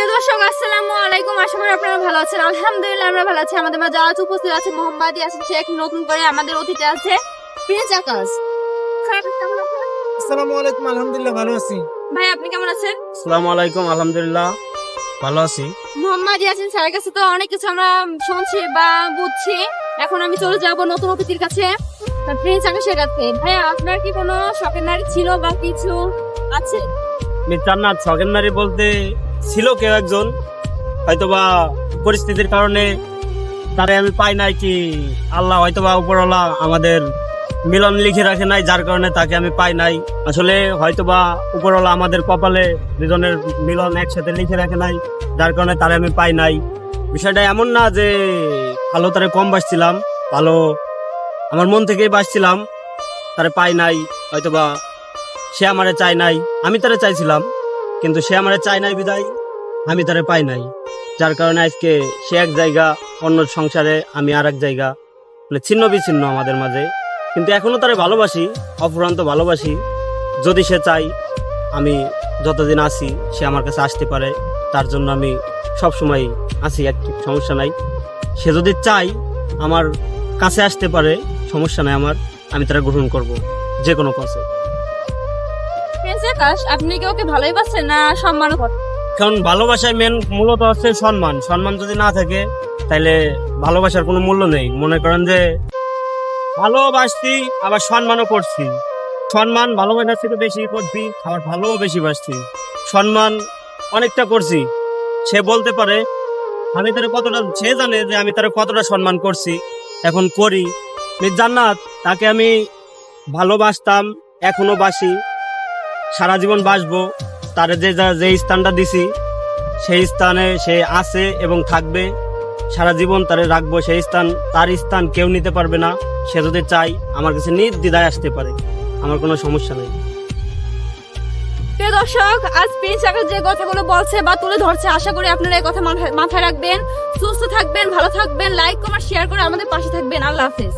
প্রিয় দর্শক আসসালামু আলাইকুম, আশা করি আপনারা ভালো আছেন। আলহামদুলিল্লাহ আমরা ভালো আছি। আমাদের মাঝে আজ উপস্থিত আছে মোহাম্মদ ইয়াসিন শেখ, নতুন করে আমাদের অতিথি আছে প্রিন্স আকাশ। আসসালামু আলাইকুম। আলহামদুলিল্লাহ ভালো আছি। ভাই আপনি কেমন আছেন? আসসালামু আলাইকুম। আলহামদুলিল্লাহ ভালো আছি। মোহাম্মদ ইয়াসিন স্যারের কাছে তো অনেক কিছু আমরা শুনছি বা বুঝছি, এখন আমি চলে যাব নতুন অতিথির কাছে, প্রিন্স আকাশের কাছে। ভাইয়া আপনার কি কোনো শখের নারী ছিল বা কিছু আছে? জান্নাত শখের নারী বলতে ছিল কেউ একজন, হয়তোবা পরিস্থিতির কারণে তারে আমি পাই নাই, কি আল্লাহ হয়তোবা উপরওয়ালা আমাদের মিলন লিখে রাখে নাই, যার কারণে তাকে আমি পাই নাই। আসলে হয়তোবা উপরওয়ালা আমাদের কপালে দুজনের মিলন একসাথে লিখে রাখে নাই, যার কারণে তারে আমি পাই নাই। বিষয়টা এমন না যে ভালো তারে কম বাসছিলাম, ভালো আমার মন থেকেই বাসছিলাম, তারে পাই নাই। হয়তোবা সে আমারে চাই নাই, আমি তারে চাইছিলাম, কিন্তু সে আমারে চাই নাই বিদায় আমি তারে পাই নাই, যার কারণে আজকে সে এক জায়গা, অন্য সংসারে, আমি আর এক জায়গা, মানে ছিন্ন বিচ্ছিন্ন আমাদের মাঝে। কিন্তু এখনো তারে ভালোবাসি, অফুরন্ত ভালোবাসি। যদি সে চাই, আমি যতদিন আসি সে আমার কাছে আসতে পারে, তার জন্য আমি সবসময় আসি, একটি সমস্যা নাই। সে যদি চাই আমার কাছে আসতে পারে, সমস্যা নাই আমার, আমি তারা গ্রহণ করব যে কোনো কাছে। প্রিন্স আকাশ আপনি কি ওকে ভালোই বাসছেন না সম্মানও করেন? কারণ ভালোবাসায় মেন মূলত হচ্ছে সম্মান। সম্মান যদি না থাকে তাহলে ভালোবাসার কোনো মূল্য নেই। মনে করেন যে ভালোবাসছি আবার সম্মানও করছি, সম্মান ভালোবাসার থেকে বেশি করছি, আবার ভালোও বেশি বাসছি। সম্মান অনেকটা করছি, সে বলতে পারে আমি তার কতটা, সে জানে যে আমি তার কতটা সম্মান করছি, এখন করি। জান্নাত তাকে আমি ভালোবাসতাম, এখনো বাসি, সারা জীবন বাসবো। তার যে স্থানটা দিছি সেই স্থানে সে আছে এবং থাকবে, সারা জীবন তারে রাখবো সেই স্থান। তার স্থান কেউ নিতে পারবে না। সে যদি চাই আমার কাছে নির্দ্বিধায় আসতে পারে, আমার কোনো সমস্যা নেই। প্রিয় দর্শক, আজ প্রিন্স আকাশ যে কথাগুলো বলছে বা তুলে ধরছে, আশা করি আপনারা এই কথা মাথায় রাখবেন। সুস্থ থাকবেন, ভালো থাকবেন, লাইক কমেন্ট শেয়ার করে আমাদের পাশে থাকবেন। আল্লাহ হাফেজ।